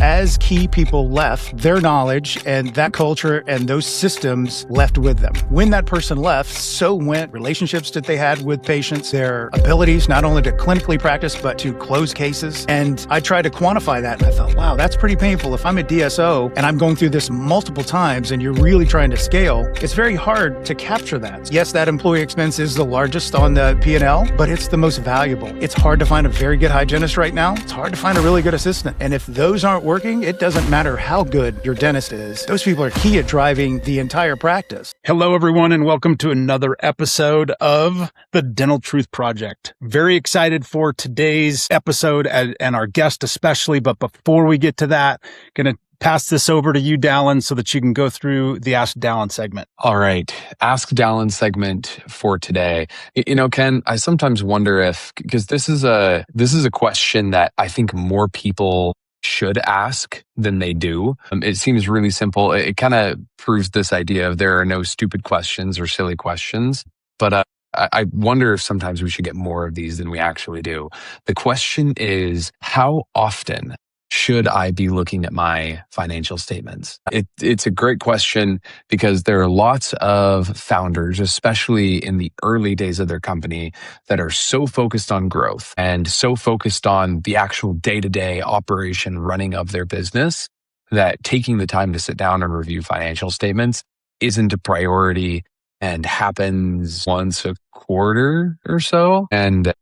as key people left, their knowledge and that culture and those systems left with them. When that person left, so went relationships that they had with patients, their abilities not only to clinically practice, but to close cases. And I tried to quantify that, and I thought, wow, that's pretty painful. If I'm a DSO and I'm going through this multiple times and you're really trying to scale, it's very hard to capture that. Yes, that employee expense is the largest on the P&L, but it's the most valuable. It's hard to find a very good hygienist right now. It's hard to find a really good assistant. And if those aren't working, it doesn't matter how good your dentist is. Those people are key at driving the entire practice. Hello, everyone, and welcome to another episode of the Dental Truth Project. Very excited for today's episode and our guest especially. But before we get to that, going to pass this over to you, Dallin, so that you can go through the Ask Dallin segment. All right. Ask Dallin segment for today. You know, Ken, I sometimes wonder if, because this is a question that I think more people should ask than they do. It seems really simple. It kind of proves this idea of there are no stupid questions or silly questions. But I wonder if sometimes we should get more of these than we actually do. The question is, how often should I be looking at my financial statements? It's a great question because there are lots of founders, especially in the early days of their company, that are so focused on growth and so focused on the actual day-to-day operation running of their business that taking the time to sit down and review financial statements isn't a priority and happens once a quarter or so. And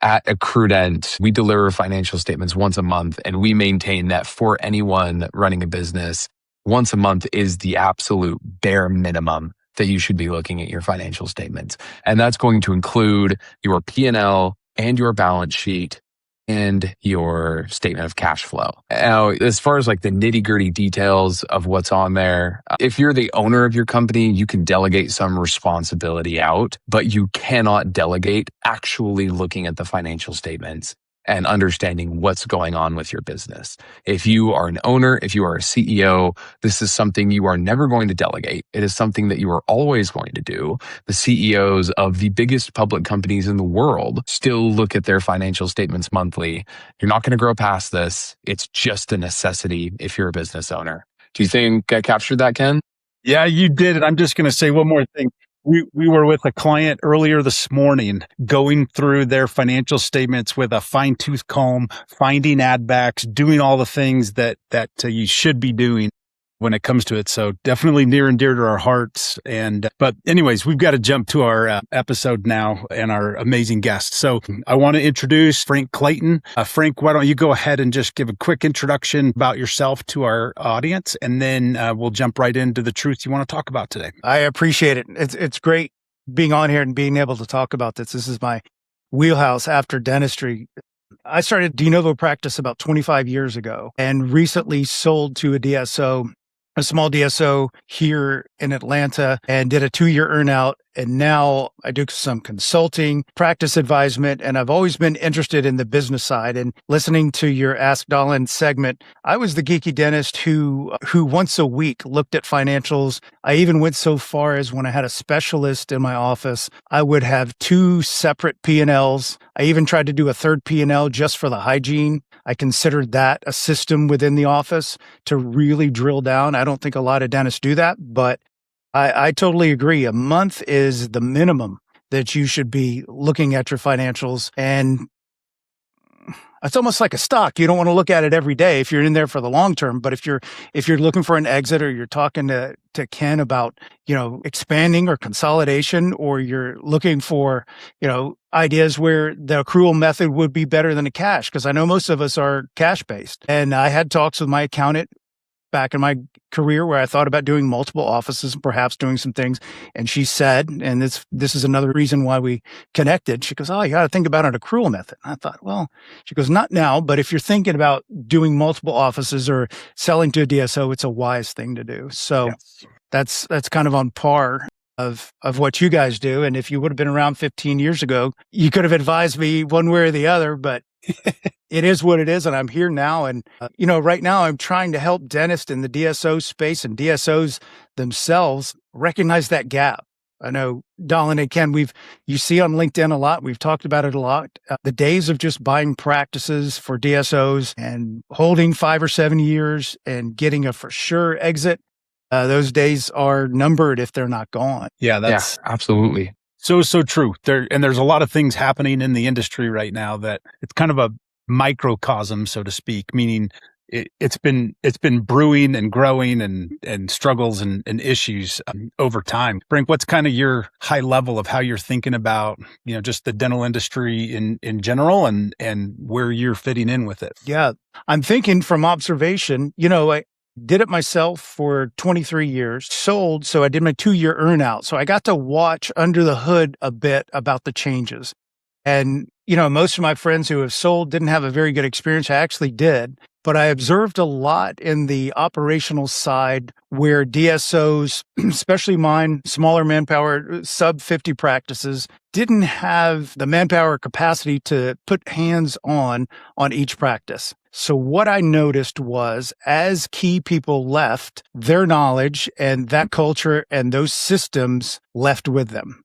at Accrudent, we deliver financial statements once a month, and we maintain that for anyone running a business, once a month is the absolute bare minimum that you should be looking at your financial statements. And that's going to include your P&L and your balance sheet and your statement of cash flow. Now, as far as like the nitty-gritty details of what's on there, if you're the owner of your company, you can delegate some responsibility out, but you cannot delegate actually looking at the financial statements and understanding what's going on with your business. If you are an owner, if you are a CEO, this is something you are never going to delegate. It is something that you are always going to do. The CEOs of the biggest public companies in the world still look at their financial statements monthly. You're not going to grow past this. It's just a necessity if you're a business owner. Do you think I captured that, Ken? Yeah, you did it. I'm just going to say one more thing. We were with a client earlier this morning going through their financial statements with a fine-tooth comb, finding add backs, doing all the things that you should be doing when it comes to it. So definitely near and dear to our hearts. But anyways, we've got to jump to our episode now and our amazing guest. So I want to introduce Frank Clayton. Frank, why don't you go ahead and just give a quick introduction about yourself to our audience, and then we'll jump right into the truth you want to talk about today. I appreciate it. It's great being on here and being able to talk about this. This is my wheelhouse after dentistry. I started de novo practice about 25 years ago and recently sold to a small DSO here in Atlanta, and did a 2-year earnout. And now I do some consulting, practice advisement, and I've always been interested in the business side. And listening to your Ask Dallin segment, I was the geeky dentist who once a week looked at financials. I even went so far as when I had a specialist in my office, I would have 2 separate P&Ls. I even tried to do a third P&L just for the hygiene. I considered that a system within the office to really drill down. I don't think a lot of dentists do that, but I totally agree. A month is the minimum that you should be looking at your financials. And it's almost like a stock. You don't want to look at it every day if you're in there for the long term. But if you're looking for an exit, or you're talking to Ken about, expanding or consolidation, or you're looking for, ideas where the accrual method would be better than a cash, because I know most of us are cash based. And I had talks with my accountant back in my career where I thought about doing multiple offices and perhaps doing some things. And she said, and this is another reason why we connected. She goes, "Oh, you got to think about an accrual method." And I thought, well, she goes, "Not now, but if you're thinking about doing multiple offices or selling to a DSO, it's a wise thing to do." So yes. That's kind of on par of what you guys do. And if you would have been around 15 years ago, you could have advised me one way or the other, but it is what it is. And I'm here now. And, right now I'm trying to help dentists in the DSO space and DSOs themselves recognize that gap I know, Dallin and Ken, you see on LinkedIn a lot. We've talked about it a lot. The days of just buying practices for DSOs and holding 5 or 7 years and getting a for sure exit, those days are numbered if they're not gone. Yeah, Yeah, that's absolutely. so true. There's a lot of things happening in the industry right now that it's kind of a microcosm, so to speak, meaning it's been brewing and growing and struggles and issues over time. Brink, what's kind of your high level of how you're thinking about, just the dental industry in general and where you're fitting in with it? Yeah, I'm thinking from observation, I did it myself for 23 years, sold. So I did my 2-year earnout. So I got to watch under the hood a bit about the changes. And, most of my friends who have sold didn't have a very good experience. I actually did, but I observed a lot in the operational side where DSOs, especially mine, smaller manpower, sub 50 practices, didn't have the manpower capacity to put hands on each practice. So what I noticed was as key people left, their knowledge and that culture and those systems left with them.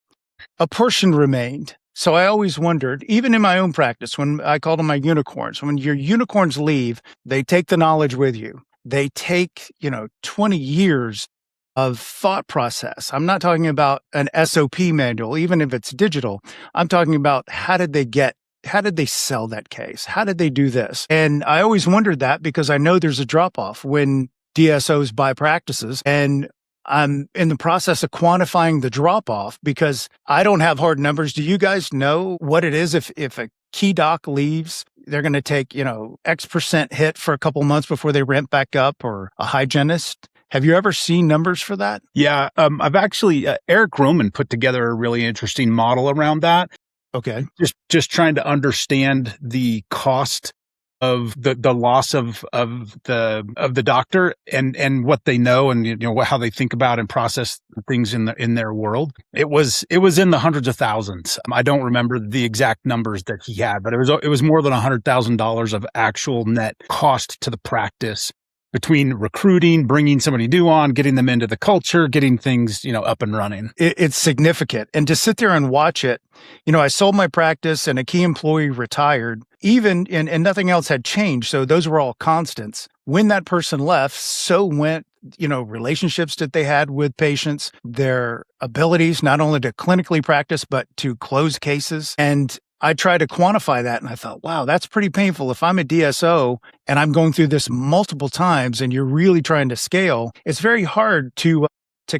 A portion remained. So I always wondered, even in my own practice, when I called them my unicorns, when your unicorns leave, they take the knowledge with you. They take, 20 years of thought process. I'm not talking about an SOP manual, even if it's digital. I'm talking about how did they sell that case? How did they do this? And I always wondered that because I know there's a drop off when DSOs buy practices, and I'm in the process of quantifying the drop off because I don't have hard numbers. Do you guys know what it is if a key doc leaves? They're going to take, X% hit for a couple months before they ramp back up, or a hygienist. Have you ever seen numbers for that? Yeah, I've actually, Eric Roman put together a really interesting model around that. Okay. Just trying to understand the cost of the loss of the doctor and what they know and how they think about and process things in their world. It was in the hundreds of thousands. I don't remember the exact numbers that he had, but it was more than $100,000 of actual net cost to the practice between recruiting, bringing somebody new on, getting them into the culture, getting things, up and running. It's significant. And to sit there and watch it, I sold my practice and a key employee retired, and nothing else had changed. So those were all constants. When that person left, so went, relationships that they had with patients, their abilities, not only to clinically practice, but to close cases. And I tried to quantify that and I thought, wow, that's pretty painful. If I'm a DSO and I'm going through this multiple times and you're really trying to scale, it's very hard to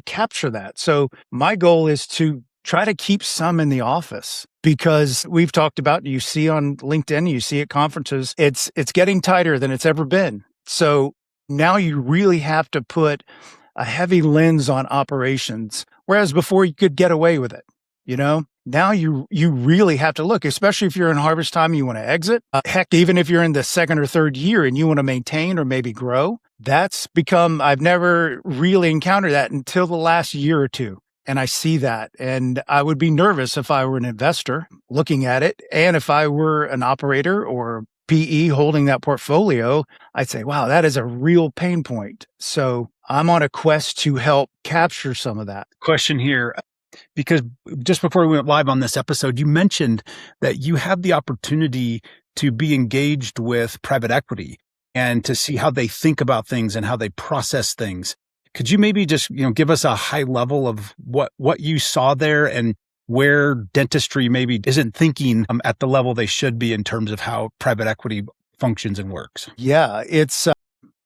capture that. So my goal is to try to keep some in the office because we've talked about, you see on LinkedIn, you see at conferences, it's getting tighter than it's ever been. So now you really have to put a heavy lens on operations, whereas before you could get away with it, Now you really have to look, especially if you're in harvest time and you want to exit. Heck, even if you're in the second or third year and you want to maintain or maybe grow, I've never really encountered that until the last year or two. And I see that. And I would be nervous if I were an investor looking at it. And if I were an operator or PE holding that portfolio, I'd say, wow, that is a real pain point. So I'm on a quest to help capture some of that. Question here. Because just before we went live on this episode, you mentioned that you have the opportunity to be engaged with private equity and to see how they think about things and how they process things. Could you maybe just, give us a high level of what you saw there and where dentistry maybe isn't thinking at the level they should be in terms of how private equity functions and works? Yeah,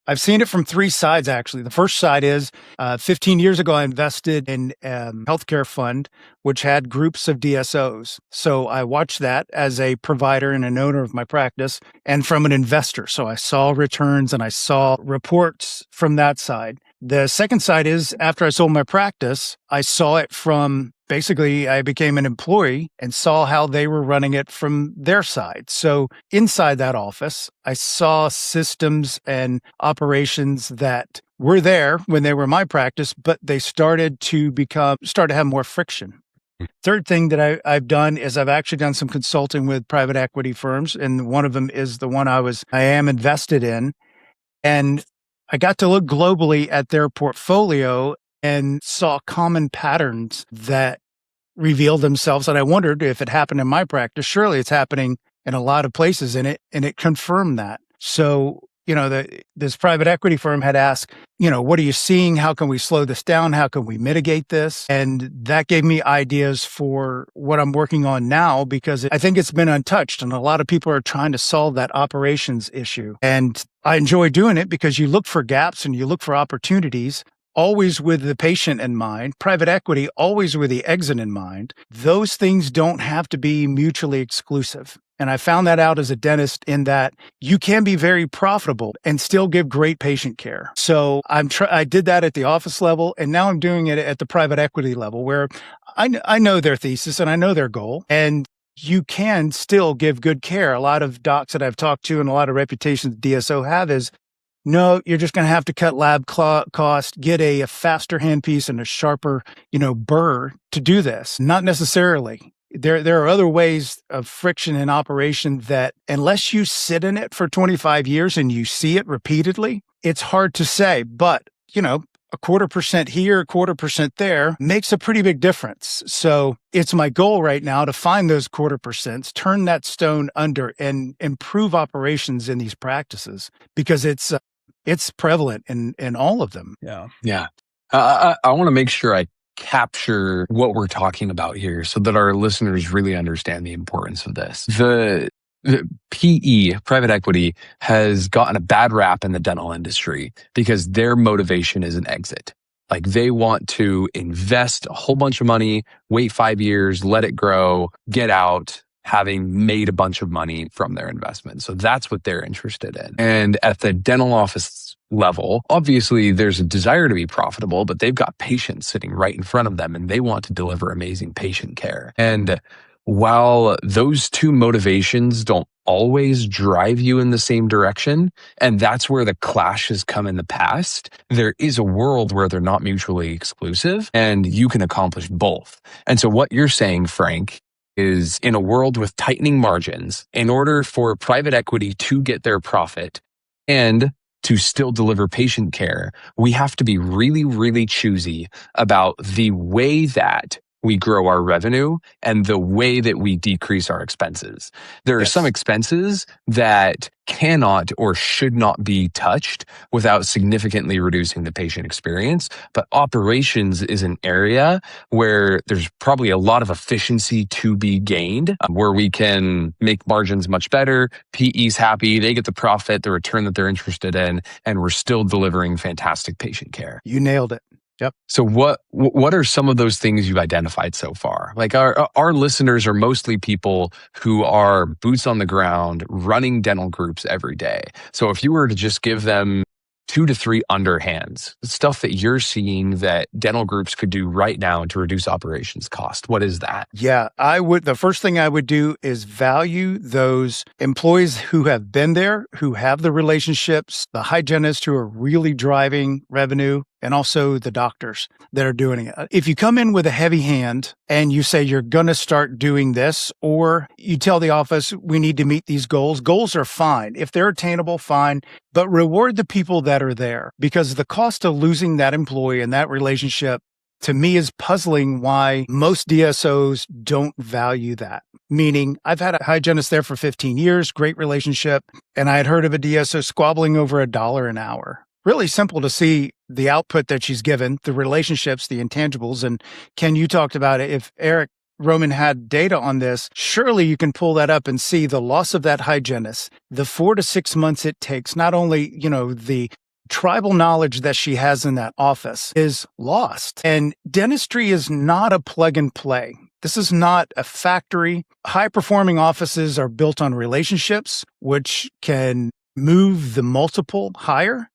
I've seen it from 3 sides, actually. The first side is 15 years ago, I invested in a healthcare fund, which had groups of DSOs. So I watched that as a provider and an owner of my practice and from an investor. So I saw returns and I saw reports from that side. The second side is after I sold my practice, I saw it from basically I became an employee and saw how they were running it from their side. So inside that office, I saw systems and operations that were there when they were my practice, but they started to have more friction. Third thing that I've done is I've actually done some consulting with private equity firms, and one of them is the one I am invested in. And I got to look globally at their portfolio and saw common patterns that revealed themselves. And I wondered if it happened in my practice. Surely it's happening in a lot of places in it. And it confirmed that. So, this private equity firm had asked, what are you seeing? How can we slow this down? How can we mitigate this? And that gave me ideas for what I'm working on now, because I think it's been untouched. And a lot of people are trying to solve that operations issue. And I enjoy doing it because you look for gaps and you look for opportunities, always with the patient in mind. Private equity, always with the exit in mind. Those things don't have to be mutually exclusive. And I found that out as a dentist, in that you can be very profitable and still give great patient care. So I did that at the office level, and now I'm doing it at the private equity level, where I know their thesis and I know their goal, and you can still give good care. A lot of docs that I've talked to and a lot of reputations DSO have is, no, you're just going to have to cut lab cost, get a faster handpiece and a sharper, burr to do this. Not necessarily. There are other ways of friction in operation that, unless you sit in it for 25 years and you see it repeatedly, it's hard to say. But, a 0.25% here, 0.25% there makes a pretty big difference. So it's my goal right now to find those 0.25%, turn that stone under, and improve operations in these practices, because it's prevalent in all of them. Yeah. Yeah. I want to make sure I capture what we're talking about here so that our listeners really understand the importance of this. The PE, private equity, has gotten a bad rap in the dental industry because their motivation is an exit. Like, they want to invest a whole bunch of money, wait 5 years, let it grow, get out, having made a bunch of money from their investment. So that's what they're interested in. And at the dental office level, obviously there's a desire to be profitable, but they've got patients sitting right in front of them and they want to deliver amazing patient care. And while those two motivations don't always drive you in the same direction, and that's where the clash has come in the past, there is a world where they're not mutually exclusive and you can accomplish both. And so what you're saying, Frank, is, in a world with tightening margins, in order for private equity to get their profit and to still deliver patient care, we have to be really, really choosy about the way that we grow our revenue and the way that we decrease our expenses. There are some expenses that cannot or should not be touched without significantly reducing the patient experience. But operations is an area where there's probably a lot of efficiency to be gained, where we can make margins much better. PE's happy, they get the profit, the return that they're interested in, and we're still delivering fantastic patient care. You nailed it. Yep. So what are some of those things you've identified so far? Like, our listeners are mostly people who are boots on the ground, running dental groups every day. So if you were to just give them 2 to 3 underhands, stuff that you're seeing that dental groups could do right now to reduce operations cost, what is that? Yeah, the first thing I would do is value those employees who have been there, who have the relationships, the hygienists who are really driving revenue, and also the doctors that are doing it. If you come in with a heavy hand and you say you're going to start doing this, or you tell the office, we need to meet these goals are fine. If they're attainable, fine, but reward the people that are there, because the cost of losing that employee and that relationship, to me, is puzzling why most DSOs don't value that. Meaning, I've had a hygienist there for 15 years, great relationship, and I had heard of a DSO squabbling over $1 an hour. Really simple to see the output that she's given, the relationships, the intangibles. And Ken, you talked about it. If Eric Roman had data on this, surely you can pull that up and see the loss of that hygienist, the 4 to 6 months it takes, not only, the tribal knowledge that she has in that office is lost. And dentistry is not a plug and play. This is not a factory. High-performing offices are built on relationships, which can move the multiple higher.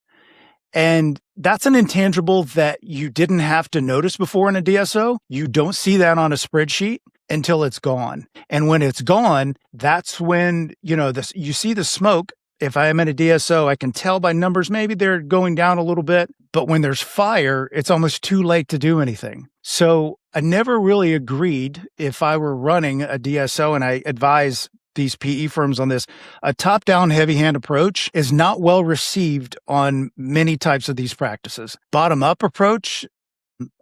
And that's an intangible that you didn't have to notice before in a DSO. You don't see that on a spreadsheet until it's gone. And when it's gone, that's when, you see the smoke. If I am in a DSO, I can tell by numbers, maybe they're going down a little bit. But when there's fire, it's almost too late to do anything. So I never really agreed, if I were running a DSO, and I advise these PE firms on this, a top-down heavy hand approach is not well received on many types of these practices. Bottom-up approach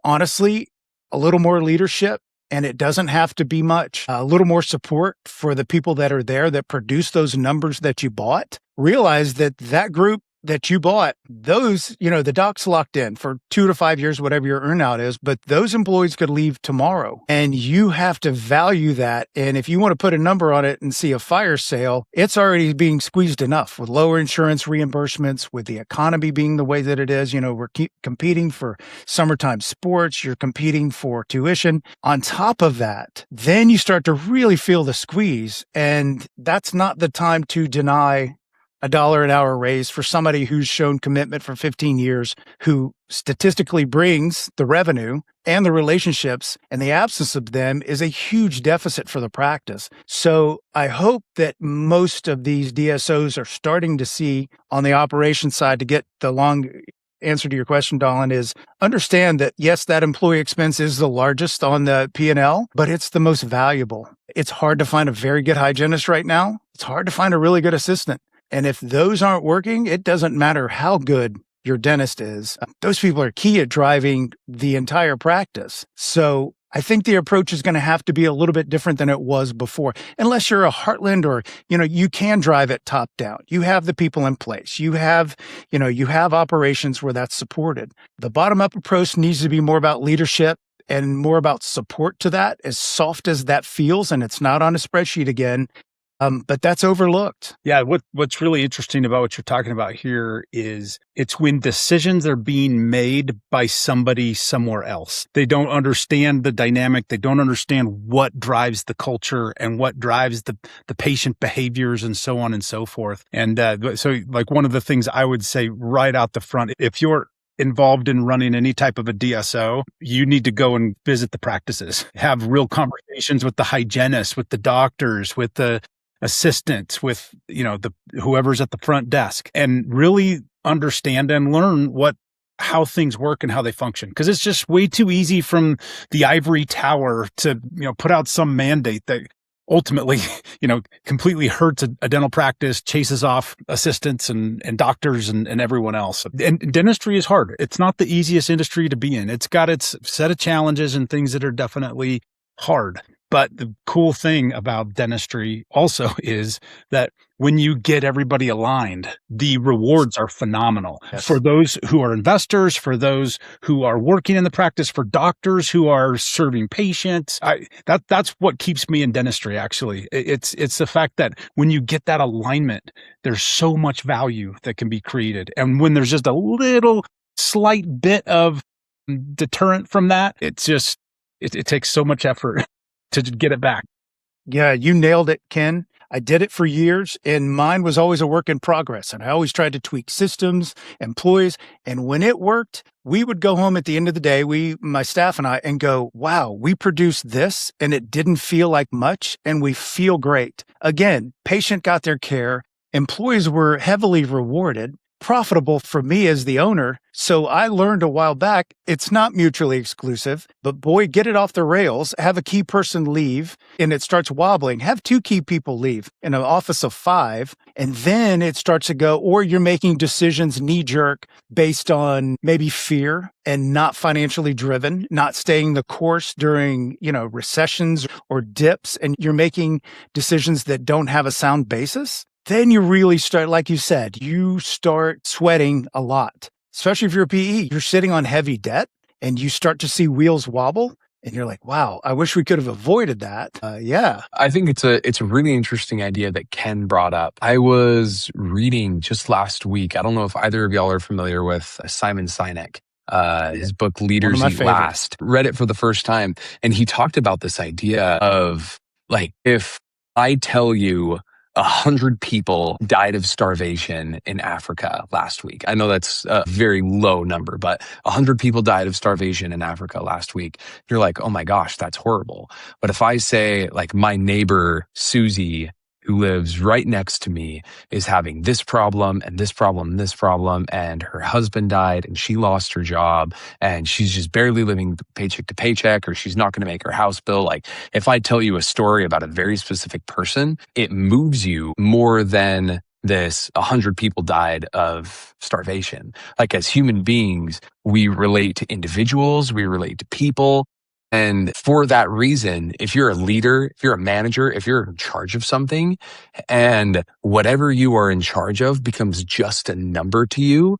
Honestly, a little more leadership, and it doesn't have to be much. A little more support for the people that are there that produce those numbers that you bought. Realize that that group that you bought, those, the doc's locked in for 2 to 5 years, whatever your earnout is, but those employees could leave tomorrow. And you have to value that. And if you want to put a number on it and see a fire sale, it's already being squeezed enough with lower insurance reimbursements, with the economy being the way that it is. We're competing for summertime sports. You're competing for tuition. On top of that, then you start to really feel the squeeze. And that's not the time to deny $1 an hour raise for somebody who's shown commitment for 15 years, who statistically brings the revenue and the relationships, and the absence of them is a huge deficit for the practice. So I hope that most of these DSOs are starting to see on the operations side, to get the long answer to your question, Dolan, is understand that, yes, that employee expense is the largest on the P&L, but it's the most valuable. It's hard to find a very good hygienist right now. It's hard to find a really good assistant. And if those aren't working, it doesn't matter how good your dentist is. Those people are key at driving the entire practice. So I think the approach is going to have to be a little bit different than it was before, unless you're a Heartland or, you can drive it top down. You have the people in place. You have operations where that's supported. The bottom up approach needs to be more about leadership and more about support to that, as soft as that feels. And it's not on a spreadsheet again. But that's overlooked. Yeah. What's really interesting about what you're talking about here is it's when decisions are being made by somebody somewhere else. They don't understand the dynamic. They don't understand what drives the culture and what drives the patient behaviors and so on and so forth. And so like one of the things I would say right out the front, if you're involved in running any type of a DSO, you need to go and visit the practices, have real conversations with the hygienists, with the doctors, with the assistants, with, whoever's at the front desk, and really understand and learn how things work and how they function. Cause it's just way too easy from the ivory tower to, put out some mandate that ultimately, completely hurts a dental practice, chases off assistants and doctors and everyone else. And dentistry is hard. It's not the easiest industry to be in. It's got its set of challenges and things that are definitely hard. But the cool thing about dentistry also is that when you get everybody aligned, the rewards are phenomenal. Yes. For those who are investors, for those who are working in the practice, for doctors who are serving patients. That's what keeps me in dentistry, actually. It's the fact that when you get that alignment, there's so much value that can be created. And when there's just a little slight bit of deterrent from that, it takes so much effort to get it back. Yeah, you nailed it, Ken. I did it for years, and mine was always a work in progress. And I always tried to tweak systems, employees. And when it worked, we would go home at the end of the day, my staff and I, and go, wow, we produced this and it didn't feel like much, and we feel great. Again, patient got their care. Employees were heavily rewarded. Profitable for me as the owner. So I learned a while back, it's not mutually exclusive, but boy, get it off the rails, have a key person leave and it starts wobbling, have 2 key people leave in an office of 5. And then it starts to go, or you're making decisions knee jerk based on maybe fear and not financially driven, not staying the course during, recessions or dips. And you're making decisions that don't have a sound basis. Then you really start, like you said, you start sweating a lot, especially if you're a PE. You're sitting on heavy debt and you start to see wheels wobble and you're like, wow, I wish we could have avoided that. Yeah. I think it's a really interesting idea that Ken brought up. I was reading just last week. I don't know if either of y'all are familiar with Simon Sinek. His book, Leaders Eat Last. Read it for the first time. And he talked about this idea of like, if I tell you 100 people died of starvation in Africa last week. I know that's a very low number, but 100 people died of starvation in Africa last week. You're like, oh my gosh, that's horrible. But if I say like my neighbor, Susie, who lives right next to me, is having this problem and this problem and this problem, and her husband died and she lost her job and she's just barely living paycheck to paycheck, or she's not going to make her house bill. Like if I tell you a story about a very specific person, it moves you more than this 100 people died of starvation. Like as human beings, we relate to individuals, we relate to people. And for that reason, if you're a leader, if you're a manager, if you're in charge of something and whatever you are in charge of becomes just a number to you,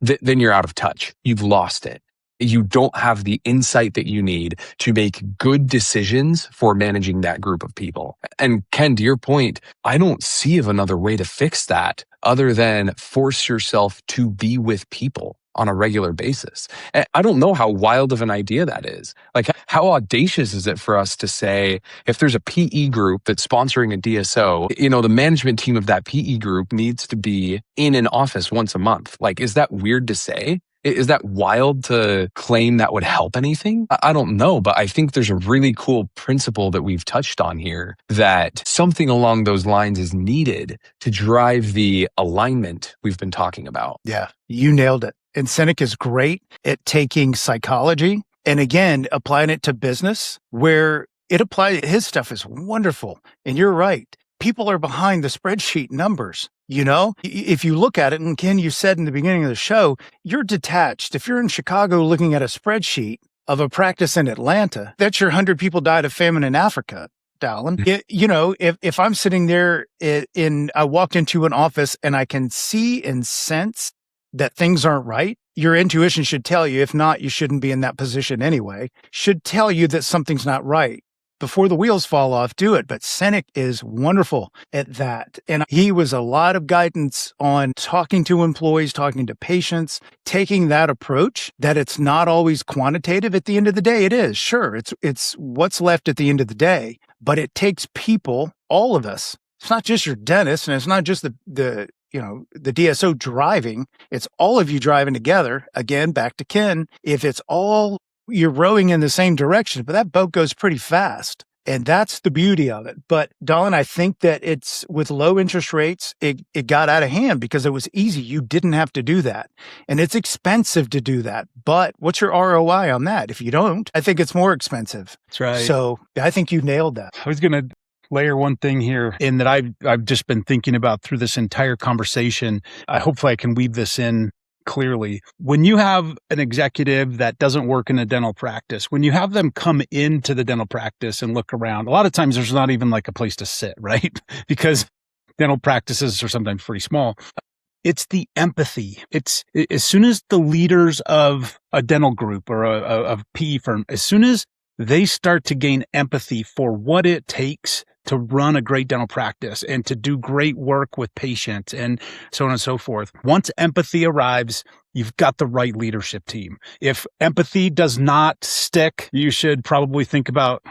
then you're out of touch. You've lost it. You don't have the insight that you need to make good decisions for managing that group of people. And Ken, to your point, I don't see of another way to fix that other than force yourself to be with people on a regular basis. And I don't know how wild of an idea that is. Like, how audacious is it for us to say, if there's a PE group that's sponsoring a DSO, the management team of that PE group needs to be in an office once a month? Like, is that weird to say? Is that wild to claim that would help anything? I don't know, but I think there's a really cool principle that we've touched on here, that something along those lines is needed to drive the alignment we've been talking about. Yeah, you nailed it. And Seneca is great at taking psychology and again, applying it to business where it applies. His stuff is wonderful. And you're right. People are behind the spreadsheet numbers. If you look at it, and Ken, you said in the beginning of the show, you're detached. If you're in Chicago looking at a spreadsheet of a practice in Atlanta, that's your 100 people died of famine in Africa, Dallin. If I'm sitting there I walked into an office and I can see and sense that things aren't right, your intuition should tell you, if not, you shouldn't be in that position anyway, should tell you that something's not right. Before the wheels fall off, do it. But Seneca is wonderful at that. And he was a lot of guidance on talking to employees, talking to patients, taking that approach that it's not always quantitative. At the end of the day, it is. Sure, it's what's left at the end of the day, but it takes people, all of us. It's not just your dentist, and it's not just the DSO driving. It's all of you driving together. Again, back to Ken. If it's all you're rowing in the same direction, but that boat goes pretty fast. And that's the beauty of it. But Dallin, I think that it's with low interest rates, it got out of hand because it was easy. You didn't have to do that. And it's expensive to do that. But what's your ROI on that? If you don't, I think it's more expensive. That's right. So I think you nailed that. I was going to layer one thing here in that I've just been thinking about through this entire conversation. Hopefully I can weave this in clearly. When you have an executive that doesn't work in a dental practice, when you have them come into the dental practice and look around, a lot of times there's not even like a place to sit, right? Because dental practices are sometimes pretty small. It's the empathy. It's as soon as the leaders of a dental group or a PE firm, as soon as they start to gain empathy for what it takes to run a great dental practice and to do great work with patients and so on and so forth. Once empathy arrives, you've got the right leadership team. If empathy does not stick, you should probably think about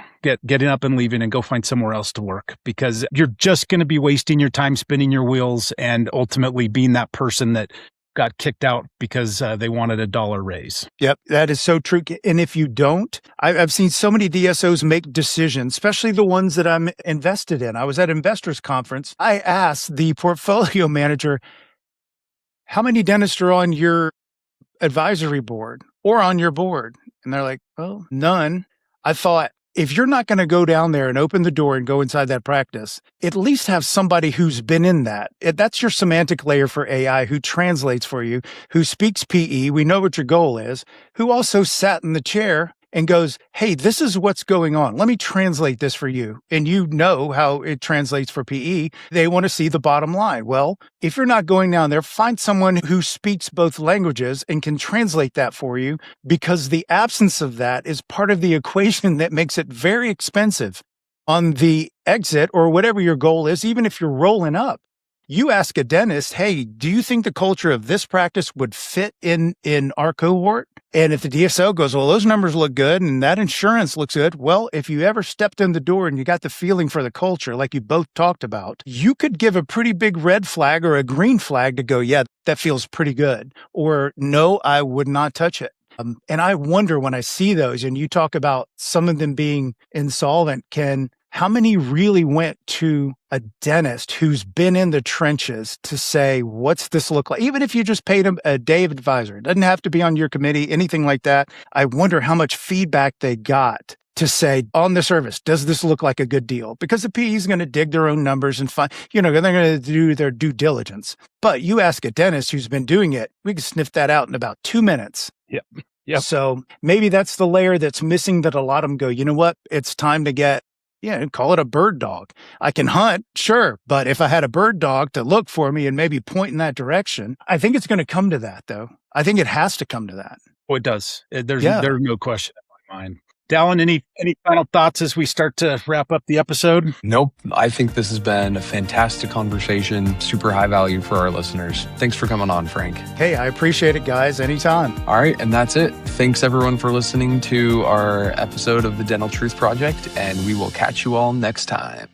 getting up and leaving and go find somewhere else to work, because you're just going to be wasting your time spinning your wheels and ultimately being that person that got kicked out because they wanted a $1 raise. Yep, that is so true. And if you don't, I've seen so many DSOs make decisions, especially the ones that I'm invested in. I was at Investors Conference. I asked the portfolio manager, how many dentists are on your advisory board or on your board? And they're like, well, none. I thought, if you're not going to go down there and open the door and go inside that practice, at least have somebody who's been in that. That's your semantic layer for AI, who translates for you, who speaks PE. We know what your goal is, who also sat in the chair and goes, hey, this is what's going on. Let me translate this for you. And you know how it translates for PE. They want to see the bottom line. Well, if you're not going down there, find someone who speaks both languages and can translate that for you, because the absence of that is part of the equation that makes it very expensive on the exit or whatever your goal is, even if you're rolling up. You ask a dentist, hey, do you think the culture of this practice would fit in our cohort? And if the DSO goes, well, those numbers look good and that insurance looks good. Well, if you ever stepped in the door and you got the feeling for the culture, like you both talked about, you could give a pretty big red flag or a green flag to go, yeah, that feels pretty good. Or no, I would not touch it. And I wonder when I see those, and you talk about some of them being insolvent, how many really went to a dentist who's been in the trenches to say, what's this look like? Even if you just paid them a day of advisor, it doesn't have to be on your committee, anything like that. I wonder how much feedback they got to say on the surface, does this look like a good deal? Because the PE is going to dig their own numbers and find, they're going to do their due diligence. But you ask a dentist who's been doing it, we can sniff that out in about 2 minutes. Yep. So maybe that's the layer that's missing, that a lot of them go, you know what? It's time to get, call it a bird dog. I can hunt, sure. But if I had a bird dog to look for me and maybe point in that direction, I think it's going to come to that, though. I think it has to come to that. Well, it does. There's no question in my mind. Dallin, any final thoughts as we start to wrap up the episode? Nope. I think this has been a fantastic conversation, super high value for our listeners. Thanks for coming on, Frank. Hey, I appreciate it, guys. Anytime. All right. And that's it. Thanks, everyone, for listening to our episode of the Dental Truth Project, and we will catch you all next time.